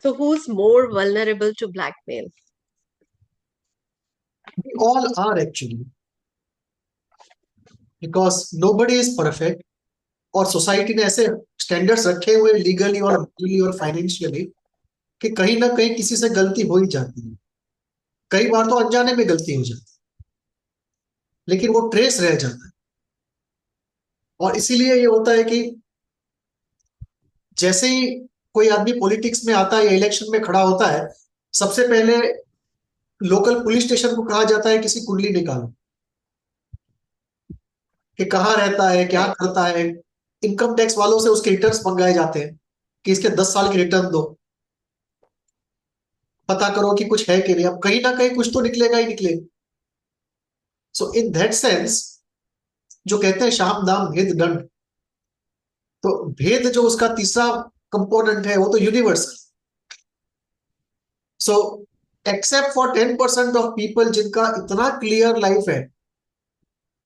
So who's more vulnerable to blackmail? We all are actually, because nobody is perfect. और society ने ऐसे standards रखे हुए legally और morally और फाइनेंशियली कि कहीं ना कहीं किसी से गलती हो ही जाती है। कई बार तो अनजाने में गलती हो जाती है, लेकिन वो ट्रेस रह जाता है। और इसीलिए ये होता है कि जैसे ही कोई आदमी पॉलिटिक्स में आता है या इलेक्शन में खड़ा होता है, सबसे पहले लोकल पुलिस स्टेशन को कहा जाता है किसी कुंडली निकालो, कि कहाँ रहता है, क्या Right. करता है। इनकम टैक्स वालों से उसके रिटर्न्स मंगाए जाते हैं कि इसके 10 साल के रिटर्न दो, पता करो कि कुछ है कि नहीं। अब कहीं ना कहीं कुछ तो निकलेगा ही निकलेगा। सो इन दैट सेंस, जो कहते हैं शाम दाम भेद दंड, तो भेद जो उसका तीसरा कंपोनेंट है वो तो universal. So except for 10% of people जिनका इतना क्लियर लाइफ है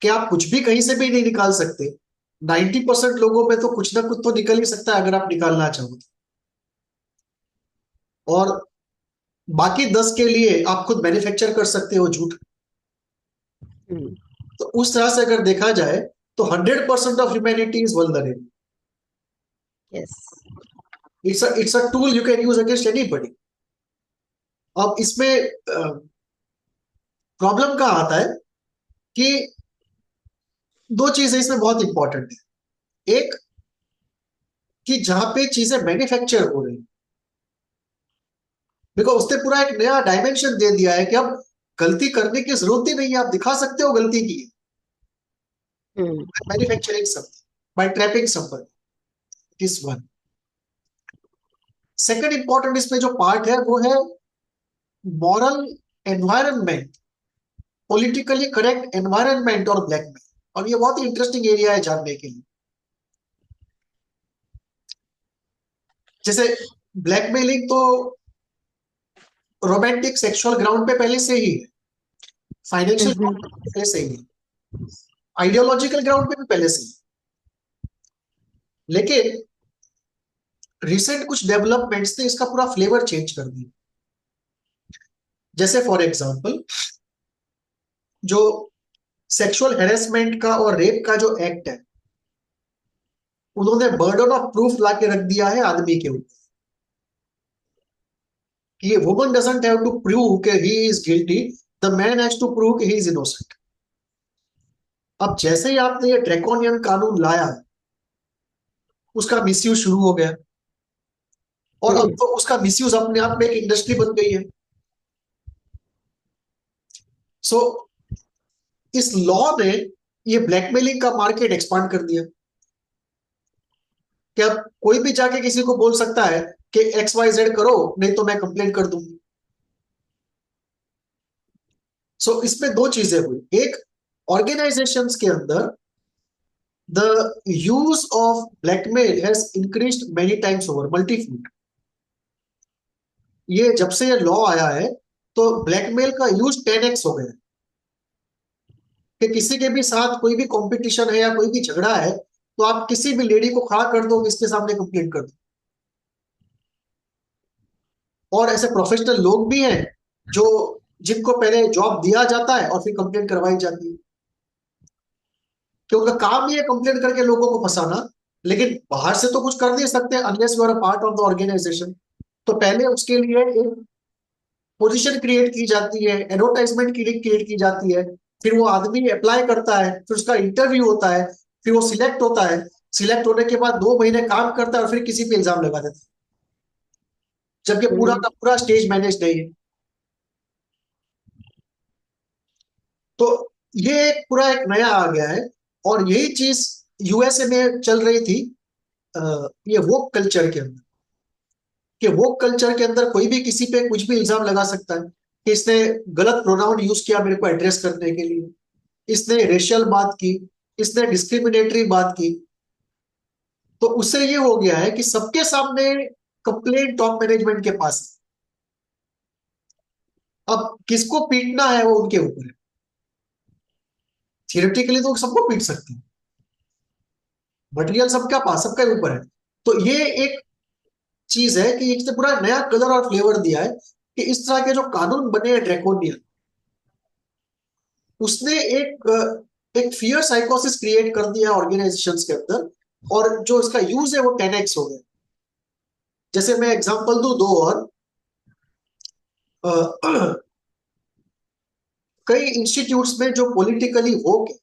कि आप कुछ भी कहीं से भी नहीं निकाल सकते, 90% लोगों में तो कुछ ना कुछ तो निकल ही सकता है अगर आप निकालना चाहो तो। और बाकी 10 के लिए आप खुद मैन्युफैक्चर कर सकते हो झूठ। Hmm. तो उस तरह से अगर देखा जाए तो 100% of humanity is vulnerable. Yes. It's a tool you can use against anybody. अब इसमें प्रॉब्लम कहाँ आता है कि दो चीजें इसमें बहुत इंपॉर्टेंट है। एक, कि जहां पे चीजें मैन्युफैक्चर हो रही, बिकॉज उसने पूरा एक नया डायमेंशन दे दिया है कि अब गलती करने की जरूरत ही नहीं है, आप दिखा सकते हो गलती की। Hmm. Manufacturing something bye trapping somebody, this one. Second important इसमें जो पार्ट है वो है moral environment, politically correct environment और ब्लैकमेल। और ये बहुत ही इंटरेस्टिंग एरिया है जानने के लिए। जैसे ब्लैकमेलिंग तो रोमांटिक सेक्सुअल ग्राउंड पे पहले से ही है, फाइनेंशियल Mm-hmm. ग्राउंड पे पहले से ही है, आइडियोलॉजिकल ग्राउंड पे भी पहले से ही है। लेकिन रिसेंट कुछ डेवलपमेंट्स ने इसका पूरा फ्लेवर चेंज कर दिया। जैसे फॉर एग्जांपल, जो सेक्सुअल हेरेसमेंट का और रेप का जो एक्ट है, उन्होंने बर्डन ऑफ प्रूफ ला के रख दिया है आदमी के ऊपर, कि woman doesn't have to prove कि he is guilty, the man has to prove कि ही इज इनोसेंट। अब जैसे ही आपने ये ड्रैकोनियन कानून लाया, उसका मिसयूज शुरू हो गया। और अब Hmm. तो उसका मिसयूज अपने आप में एक इंडस्ट्री बन गई है। सो इस लॉ ने ये ब्लैकमेलिंग का मार्केट एक्सपांड कर दिया, कि अब कोई भी जाके किसी को बोल सकता है कि एक्स वाई जेड करो, नहीं तो मैं कंप्लेन कर दूंगी। सो इसमें दो चीजें हुई। एक, ऑर्गेनाइजेशंस के अंदर the use of blackmail has increased many times over, multifold. ये जब से ये लॉ आया है तो ब्लैकमेल का यूज 10x हो गया। कि किसी के भी साथ कोई भी कंपटीशन है या कोई भी झगड़ा है, तो आप किसी भी लेडी को खड़ा कर दो, इसके सामने कंप्लेंट कर दो। और ऐसे प्रोफेशनल लोग भी हैं जो, जिनको पहले जॉब दिया जाता है और फिर कंप्लेंट करवाई जाती है, कि उनका काम ही है कंप्लेंट करके लोगों को फंसाना। लेकिन बाहर से तो कुछ कर नहीं सकते unless you are a part of the organization. तो पहले उसके लिए एक पोजीशन क्रिएट की जाती है, एडवर्टाइजमेंट क्रिएट की जाती है, फिर वो आदमी अप्लाई करता है, फिर उसका इंटरव्यू होता है, फिर वो सिलेक्ट होता है। सिलेक्ट होने के बाद 2 महीने काम करता है और फिर किसी पे इल्जाम लगा देता है, जबकि पूरा Hmm. का पूरा स्टेज मैनेज नहीं है। तो ये एक पूरा एक नया आ गया है। और यही चीज यूएसए में चल रही थी, ये वोक कल्चर के अंदर। कि वोक कल्चर के अंदर कोई भी किसी पे कुछ भी इल्जाम लगा सकता है कि इसने गलत प्रोनाउन यूज किया मेरे को एड्रेस करने के लिए, इसने रेशियल बात की, इसने डिस्क्रिमिनेटरी बात की। तो उससे ये हो गया है कि सबके सामने कंप्लेंट टॉप मैनेजमेंट के पास है। अब किसको पीटना है वो उनके ऊपर है। थियोरेटिकली तो सबको पीट सकते हैं, मटेरियल सबका पास, सबके ऊपर है। तो ये एक चीज है कि इसने पूरा नया कलर और फ्लेवर दिया है कि इस तरह के जो कानून बने हैं ड्रैकोनियन, उसने एक फियर साइकोसिस क्रिएट कर दिया ऑर्गेनाइजेशंस के अंदर, और जो इसका यूज है वो 10x हो गया। जैसे मैं एग्जांपल दूं दो और, अ, कई इंस्टीट्यूट्स में जो पॉलिटिकली वोक है,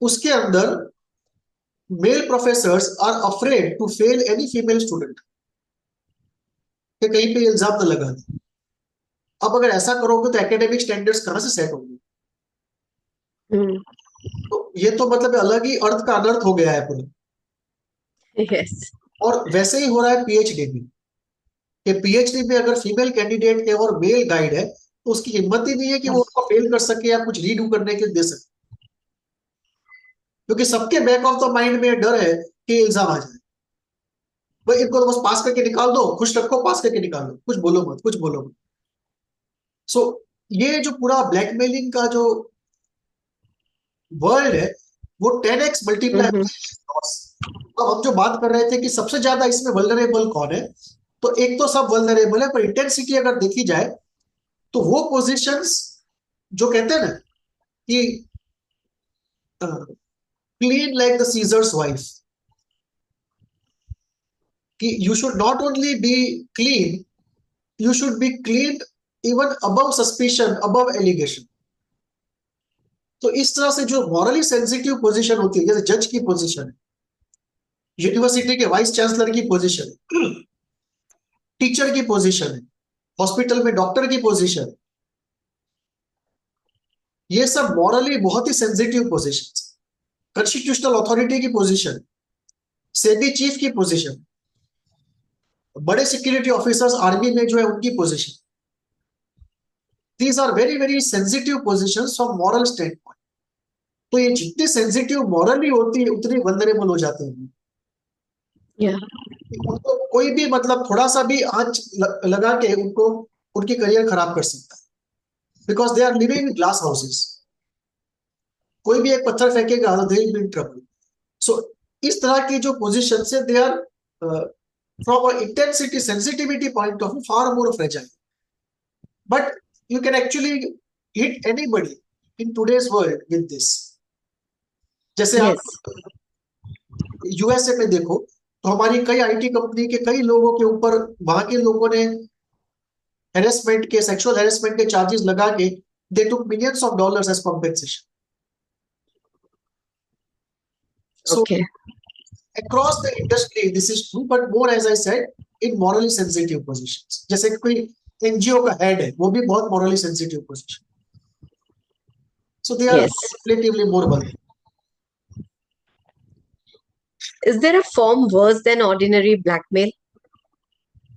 उसके अंदर male professors are afraid to fail any female student, कि कहीं पे इल्जाम न लगा दे। अब अगर ऐसा करोगे तो एकेडमिक स्टैंडर्ड्स कहां से सेट होंगे? हम्म। तो ये तो मतलब अलग ही अर्थ का अनर्थ हो गया है पूरा। यस। और वैसे ही हो रहा है पीएचडी में, कि पीएचडी में अगर फीमेल कैंडिडेट है और मेल गाइड है, तो उसकी हिम्मत ही नहीं है कि वो उसको फेल कर सके या कुछ रीडू करने के लिए दे सके, क्योंकि सबके बैक ऑफ द माइंड में डर है कि इल्जाम आ जाए। भाई इनको तो बस पास करके निकाल दो, खुश रखो, पास करके निकाल दो, कुछ बोलो मत, कुछ बोलो मत। सो ये जो पूरा ब्लैकमेलिंग का जो वर्ल्ड है, वो 10x मल्टीप्लाई। हम्म। अब हम जो बात कर रहे थे कि सबसे ज्यादा इसमें वल्नरेबल कौन है, तो एक तो सब वल्नरेबल है, पर इंटेंसिटी अगर देखी जाए तो वो पोजीशंस जो कहते हैं ना कि clean like the Caesar's wife, कि you should not only be clean, you should be clean even above suspicion, above allegation. तो इस तरह से जो मॉरली सेंसिटिव पोजीशन होती है, जैसे जज की पोजीशन है, यूनिवर्सिटी के वाइस चांसलर की पोजीशन है, टीचर की पोजीशन है, हॉस्पिटल में डॉक्टर की पोजीशन है, ये सब मॉरली बहुत ही सेंसिटिव पोजीशन। कॉन्स्टिट्यूशनल अथॉरिटी की पोजीशन, सेबी चीफ की पोजीशन, बड़े सिक्योरिटी ऑफिसर्स आर्मी में जो है उनकी position, these are very very sensitive position from moral stand point. तो ये जितनी सेंसिटिव मॉरली होती है उतनी वल्नरेबल हो जाते हैं। या। उनको कोई भी मतलब थोड़ा सा भी आंच लगा के उनको उनकी करियर खराब कर सकता है, because they are living in glass houses. कोई भी एक पत्थर फेंकेगा तो they will be in trouble. So इस तरह की जो पोजीशन है, they are from intensity sensitivity point of view far more fragile, but you can actually hit anybody in today's world with this. जैसे यस। आप यूएसए में देखो, तो हमारी कई आईटी कंपनी के कई लोगों के ऊपर वहां के लोगों ने हेरेसमेंट के, सेक्सुअल हेरेसमेंट के चार्जेस लगा के they took millions of dollars as compensation. So okay. across the industry this is true, but more as I said in morally sensitive positions, जैसे कि कोई एनजीओ का हेड है, वो भी बहुत morally sensitive position, so they are yes. relatively more vulnerable. Is there a form worse than ordinary blackmail?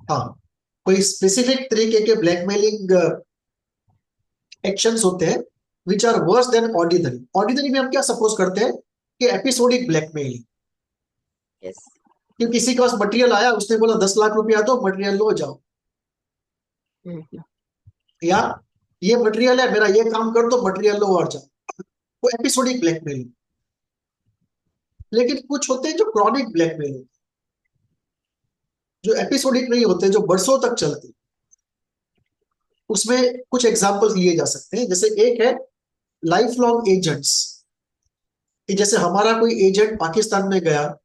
हाँ, कोई स्पेसिफिक तरीके के ब्लैकमेलिंग एक्शंस होते हैं which are worse than ordinary. Ordinary में हम क्या सपोज करते हैं कि एपिसोडिक ब्लैकमेलिंग, Yes. कि किसी के पास मटेरियल आया, उसने बोला 10 लाख रुपया दो, मटेरियल लो जाओ, Mhm. या ये मटेरियल है मेरा, ये काम कर दो, मटेरियल लो और जाओ, वो एपिसोडिक ब्लैकमेलिंग। लेकिन कुछ होते हैं जो क्रॉनिक ब्लैकमेल होते हैं, जो एपिसोडिक नहीं होते, जो बरसों तक चलते। उसमें कुछ एग्जांपल्स लिए जा सकते हैं, जैसे एक है लाइफ लॉन्ग एजेंट्स, कि जैसे हमारा कोई एजेंट पाकिस्तान में गया,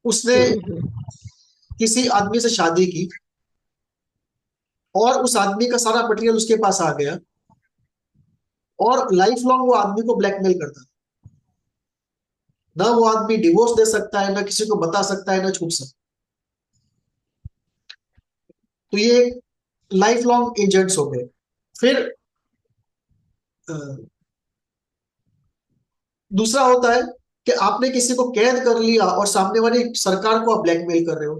उसने Mhm. किसी आदमी से शादी की और उस आदमी का सारा मटेरियल उसके पास आ गया, और लाइफ लॉन्ग वो आदमी को ब्लैकमेल करता। ना वो आदमी डिवोर्स दे सकता है, ना किसी को बता सकता है, ना छूट सकता। तो ये लाइफ लॉन्ग एजेंट्स हो गए। फिर अ, दूसरा होता है कि आपने किसी को कैद कर लिया और सामने वाली सरकार को आप ब्लैकमेल कर रहे हो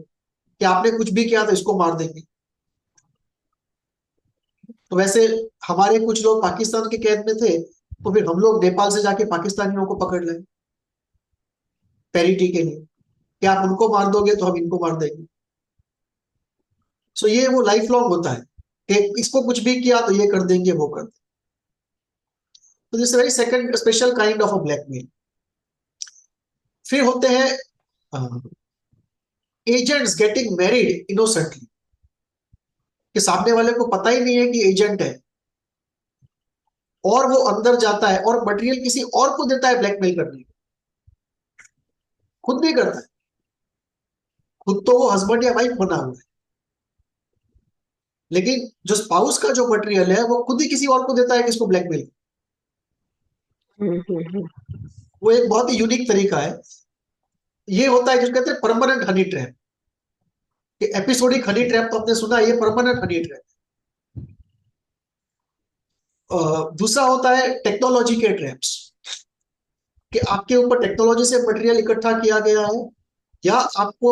कि आपने कुछ भी किया तो इसको मार देंगे। तो वैसे हमारे कुछ लोग पाकिस्तान के कैद में थे, तो फिर हम लोग नेपाल से जाके पाकिस्तानियों को पकड़ लें पैरिटी के लिए, कि आप उनको मार दोगे तो हम इनको मार देंगे। सो ये वो लाइफ लॉन्ग होता है कि इसको कुछ भी किया तो ये कर देंगे, वो कर देंगे। तो this very second special kind of a blackmail. फिर होते हैं एजेंट्स गेटिंग मैरिड इनोसेंटली, कि सामने वाले को पता ही नहीं है कि एजेंट है, और वो अंदर जाता है और मटेरियल किसी और को देता है ब्लैकमेल करने के, खुद नहीं करता है। खुद तो वो हस्बैंड या वाइफ बना हुआ है, लेकिन जो स्पाउस का जो मटेरियल है वो खुद ही किसी और को देता है किसको ब्लैकमेल। हम्म। वो एक बहुत ही यूनिक तरीका है। ये होता है जिसको कहते हैं परमानेंट हनी ट्रैप। कि एपिसोडिक हनी ट्रैप तो आपने सुना है, ये परमानेंट हनी ट्रैप। दूसरा होता है टेक्नोलॉजी के ट्रैप्स, कि आपके ऊपर टेक्नोलॉजी से मटेरियल इकट्ठा किया गया है, या आपको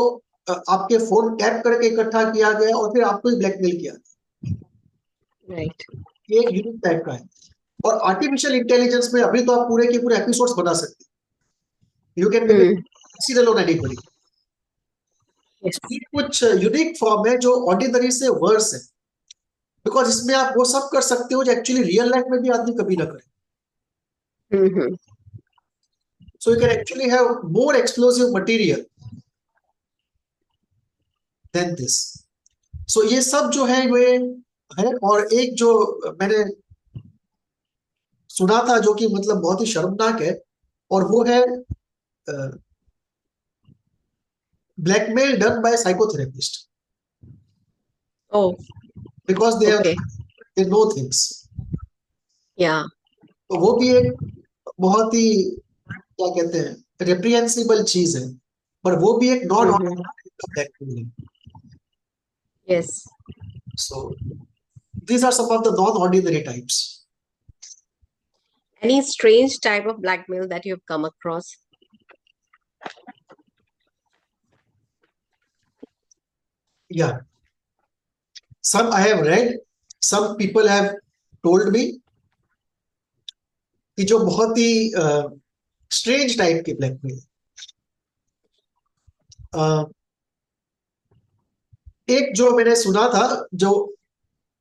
आपके फोन टैप करके इकट्ठा किया गया और फिर आपको ही ब्लैकमेल किया गया। राइट। ये एक यूनिक टाइप का है। और आर्टिफिशियल इंटेलिजेंस में अभी तो आप पूरे के पूरे एपिसोड्स बना सकते हैं। You can make hmm. Serial on anybody. Yes. ये कुछ यूनिक फॉर्म है जो ऑर्डिनरी से वर्स है, बिकॉज इसमें आप वो सब कर सकते हो जो एक्चुअली रियल लाइफ में भी आदमी कभी ना करे। Hmm. So you can actually have more explosive material than this. So ये सब जो है वे है। और एक जो मैंने सुना था जो कि मतलब बहुत ही शर्मनाक है, और वो है blackmail done by psychotherapist, oh. Because they okay. They know things. Yeah. तो वो भी एक बहुत ही क्या कहते हैं रिप्रिहेंसिबल चीज है, पर वो भी एक नॉन हम्म। ऑर्डिनरी ब्लैकमेल है। Yes. So these are some of the non-ordinary types. Any strange type of blackmail that you've come across? Yeah, some I have read, some people have told me कि जो बहुत ही strange type की blackmail. एक जो मैंने सुना था, जो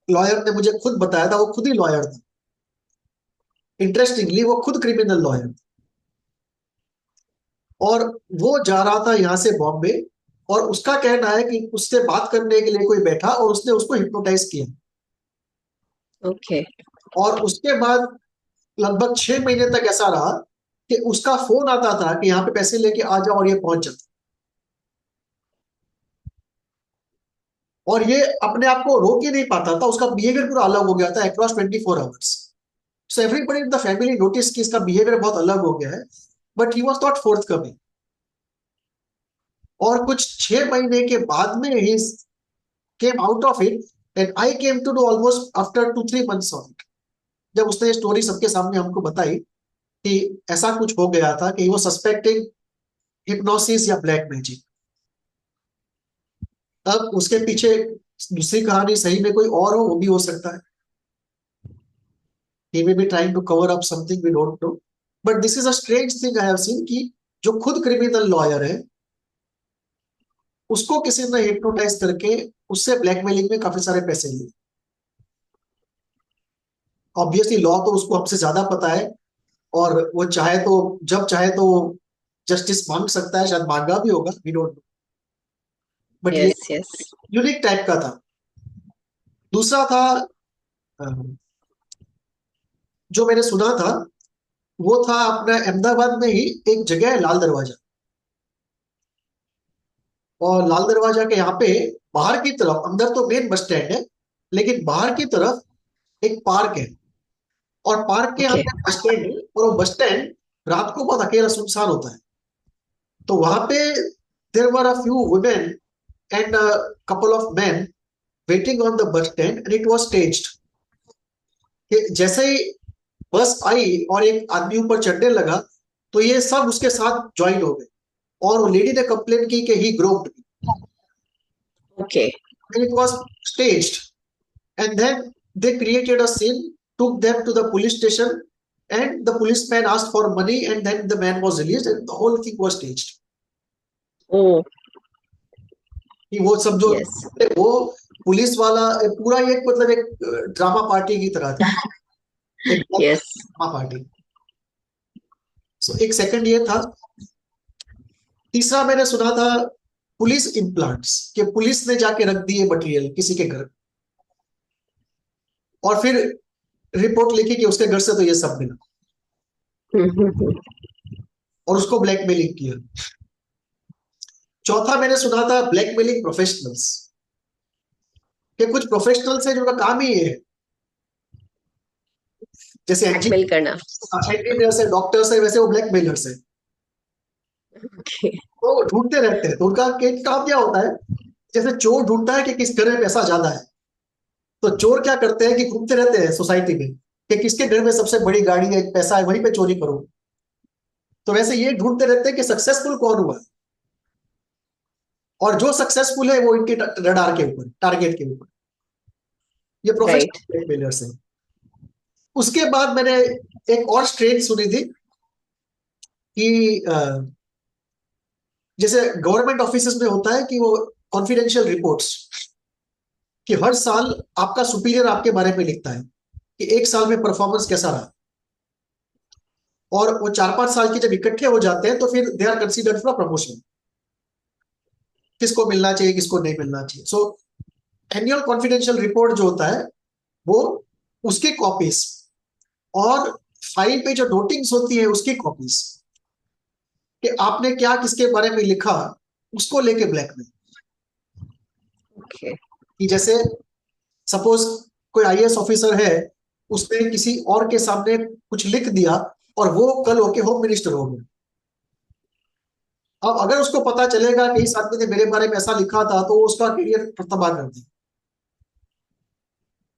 लॉयर ने मुझे खुद बताया था, वो खुद ही लॉयर था। इंटरेस्टिंगली वो खुद क्रिमिनल लॉयर था, और वो जा रहा था यहाँ से बॉम्बे, और उसका कहना है कि उससे बात करने के लिए कोई बैठा और उसने उसको हिप्नोटाइज किया। ओके। और उसके बाद लगभग 6 महीने तक ऐसा रहा कि उसका फोन आता था कि यहाँ पे पैसे लेके आ जाओ, और ये पहुंच जाता। और ये अपने आप को रोक ही नहीं पाता था, उसका बिहेवियर पूरा अलग हो गया था across 24 hours. So everybody in the family notice कि इसका बिहेवियर बहुत अलग हो गया है, but he was not forthcoming. और कुछ 6 महीने के बाद में he came out of it, and I came to know almost after 2-3 months of it, जब उसने ये स्टोरी सबके सामने हमको बताई कि ऐसा कुछ हो गया था, कि वो सस्पेक्टिंग हिप्नोसिस या ब्लैक मैजिक। अब उसके पीछे दूसरी कहानी सही में कोई और हो, वो भी हो सकता है। He may be trying to cover up something we don't know. But this is a strange thing I have seen कि जो खुद क्रिमिनल लॉयर है, उसको किसी ने हिप्नोटाइज करके उससे ब्लैकमेलिंग में काफी सारे पैसे लिए। ऑब्वियसली लॉ तो उसको हमसे ज्यादा पता है, और वो चाहे तो जब चाहे तो जस्टिस मांग सकता है, शायद मांगा भी होगा, वी डोंट नो। बट ये यस। यस। यूनिक टाइप का था। दूसरा था जो मैंने सुना था, वो था अपना अहमदाबाद में ही एक जगह है लाल दरवाजा। और लाल दरवाजा के यहाँ पे बाहर की तरफ, अंदर तो मेन बस स्टैंड है, लेकिन बाहर की तरफ एक पार्क है। और पार्क के यहाँ ओके। पे बस स्टैंड है, और वो बस स्टैंड रात को बहुत अकेला सुनसान होता है। तो वहां पे there were a few women and couple of man waiting on the bus stand, and it was staged. जैसे ही बस आई और एक आदमी ऊपर चढ़ने लगा, तो ये सब उसके साथ ज्वाइन हो गए, और वो लेडी ने कंप्लेन की कि he groped me, okay. And it was staged. And then they created a scene, took them to the police station, and the policeman asked for money, and then the man was released, and the whole thing was staged. ओ। कि वो सब जो yes. वो police वाला पूरा एक मतलब एक ड्रामा पार्टी की तरह था, एक यस। Drama party. सो एक सेकंड ये था। तीसरा मैंने सुना था पुलिस इम्प्लांट्स कि पुलिस ने जाके रख दिए मटेरियल किसी के घर, और फिर रिपोर्ट लिखी कि उसके घर से तो ये सब मिला, और उसको ब्लैकमेलिंग किया। चौथा मैंने सुना था ब्लैकमेलिंग प्रोफेशनल्स, कि कुछ प्रोफेशनल्स हैं जिनका काम ही ये है, जैसे ब्लैकमेल करना। इंजीनियर्स है, डॉक्टर्स है, वैसे वो ब्लैकमेलर्स है। ओके। तो वो ढूंढते रहते हैं, तो उनका काम क्या होता है, जैसे चोर ढूंढता है कि किस घर में पैसा ज्यादा है, तो चोर क्या करते हैं कि घूमते रहते हैं सोसाइटी में कि किसके घर में सबसे बड़ी गाड़ी है, पैसा है, वहीं पे चोरी करो। तो वैसे ये ढूंढते रहते हैं कि सक्सेसफुल कौन हुआ, और जो सक्सेसफुल है वो इनके रडार के ऊपर, टारगेट के ऊपर। ये राइट। प्रोफेशनल ब्लैकमेलर्स है। उसके बाद मैंने एक और स्ट्रेन सुनी थी कि जैसे गवर्नमेंट ऑफिसेज में होता है कि वो कॉन्फिडेंशियल रिपोर्ट्स, कि हर साल आपका सुपीरियर आपके बारे में लिखता है कि एक साल में परफॉर्मेंस कैसा रहा, और वो 4-5 साल के जब इकट्ठे हो जाते हैं तो फिर they are considered for promotion, किसको मिलना चाहिए किसको नहीं मिलना चाहिए। सो एनुअल कॉन्फिडेंशियल रिपोर्ट जो होता है वो, उसकी कॉपीज, और फाइल पे जो नोटिंग्स होती है उसकी कॉपीज, कि आपने क्या किसके बारे में लिखा, उसको लेके ब्लैकमेल। ओके। कि जैसे सपोज कोई आईएएस ऑफिसर है, उसने किसी और के सामने कुछ लिख दिया और वो कल होके होम मिनिस्टर हो गया। अब अगर उसको पता चलेगा कि इस आदमी ने मेरे बारे में ऐसा लिखा था, तो वो उसका करियर तबाह कर दे।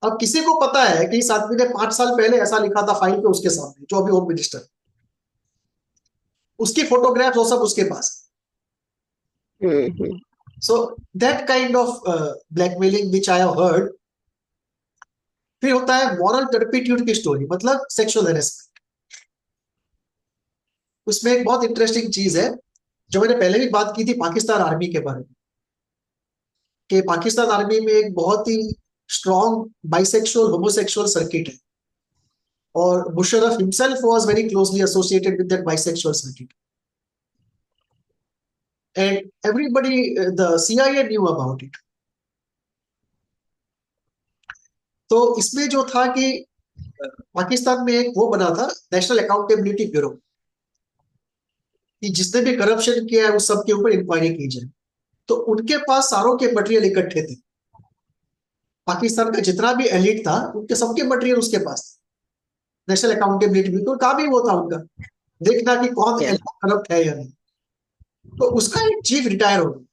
अब किसी को पता है कि इस आदमी ने 5 साल पहले ऐसा लिखा था फाइल पे उसके सामने, जो अभी होम मिनिस्टर, उसकी फोटोग्राफ वो सब उसके पास। Hmm. So that kind of blackmailing which I have heard. फिर होता है मॉरल टर्पिट्यूड की स्टोरी, मतलब सेक्सुअल हेरेसमेंट। उसमें एक बहुत इंटरेस्टिंग चीज है, जो मैंने पहले भी बात की थी पाकिस्तान आर्मी के बारे में, कि पाकिस्तान आर्मी में एक बहुत ही स्ट्रॉन्ग बाइसेक्सुअल होमोसेक्सुअल सर्किट है, और Musharraf himself was very closely associated with that bisexual circuit, and everybody, the CIA knew about it. तो इसमें जो था कि पाकिस्तान में एक वो बना था नेशनल अकाउंटेबिलिटी ब्यूरो, कि जिसने भी करप्शन किया है उस सब के ऊपर इंक्वायरी की जाए। तो उनके पास सारों के मटेरियल इकट्ठे थे, पाकिस्तान का जितना भी एलिट था उनके सबके मटेरियल उसके पास थे। नेशनल अकाउंटेबिलिटी ब्यूरो काम ही वो था उनका, देखना कि कौन या। करप्ट है या नहीं। तो उसका एक चीफ रिटायर हो गया।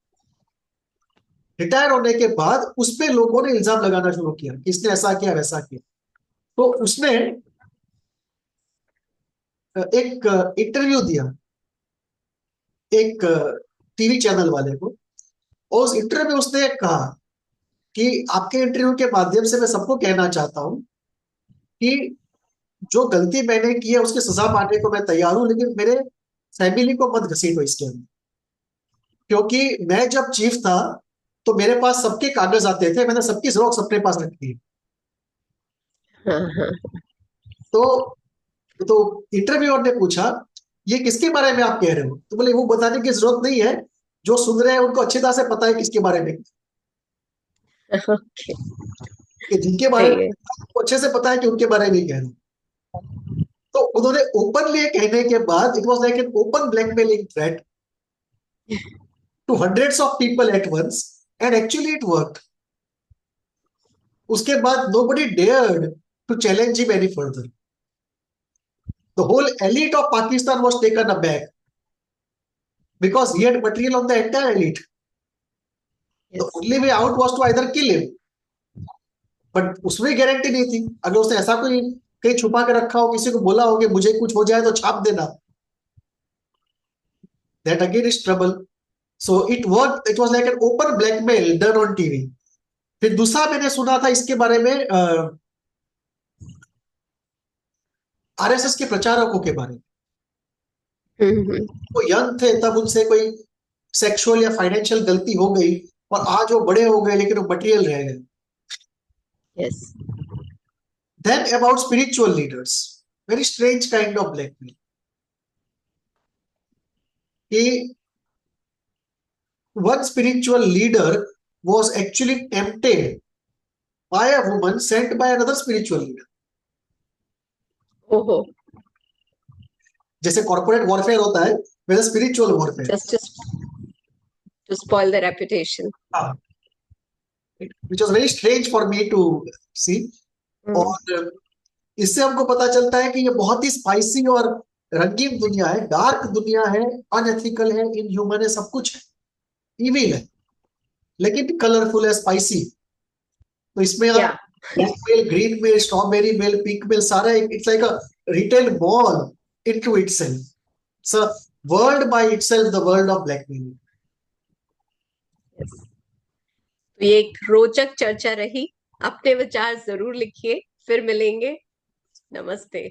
रिटायर होने के बाद उस पे लोगों ने इल्जाम लगाना शुरू किया कि इसने ऐसा किया वैसा किया। तो उसने एक इंटरव्यू दिया एक टीवी चैनल वाले को, और उस इंटरव्यू में उसने कहा कि आपके इंटरव्यू के माध्यम से मैं सबको कहना चाहता हूं कि जो गलती मैंने की है उसकी सजा पाने को मैं तैयार हूं, लेकिन मेरे फैमिली को मत घसीटो इसके अंदर, क्योंकि मैं जब चीफ था तो मेरे पास सबके कागज आते थे, मैंने सबकी जेरोक्स अपने पास रखी है। हाँ हाँ। तो तो इंटरव्यूअर ने पूछा ये किसके बारे में आप कह रहे हो, तो बोले वो बताने की जरूरत नहीं है, जो सुन रहे हैं उनको अच्छी तरह से पता है किसके बारे में, ओके। कि जिनके बारे में सही है। आपको अच्छे से पता है कि उनके बारे में ही कह रहे हो। तो उन्होंने ओपनली कहने के बाद it was like an open blackmailing threat to hundreds of people at once, and actually it worked. उसके बाद nobody dared to challenge him any further. The whole elite of Pakistan was taken aback because he had material on the entire elite. The yes. only way out was to either kill him, but उसमें guarantee नहीं थी, अगर उसने ऐसा कोई कहीं छुपा के रखा हो, किसी को बोला हो कि मुझे कुछ हो जाए तो छाप देना, that again is trouble. So it worked, it was like an open blackmail done on TV. फिर दूसरा मैंने सुना था इसके बारे में आरएसएस के प्रचारकों के बारे में। हम्म। वो यंग थे तब, उनसे कोई सेक्सुअल या फाइनेंशियल गलती हो गई, और आज वो बड़े हो गए लेकिन वो मटेरियल रह गए। Yes. Then about spiritual leaders, very strange kind of blackmail, कि one spiritual leader was actually tempted by a woman sent by another spiritual leader. ओहो, जैसे कॉर्पोरेट वॉरफेयर होता है वैसे spiritual warfare. just to spoil the reputation. हाँ, which was very strange for me to see. Hmm. और इससे हमको पता चलता है कि ये बहुत ही स्पाइसी और रंगीन दुनिया है, डार्क दुनिया है, अनएथिकल है, इनह्यूमन है, सब कुछ है, इविल है, लेकिन कलरफुल है, स्पाइसी. तो इसमें आप Yeah. Black mail, green mail, strawberry mail, pink mail, सारा it's like a retail mall into itself. It's a world by itself, the world of black mail. Yes. तो ये एक रोचक चर्चा रही. अपने विचार जरूर लिखिए. फिर मिलेंगे. नमस्ते.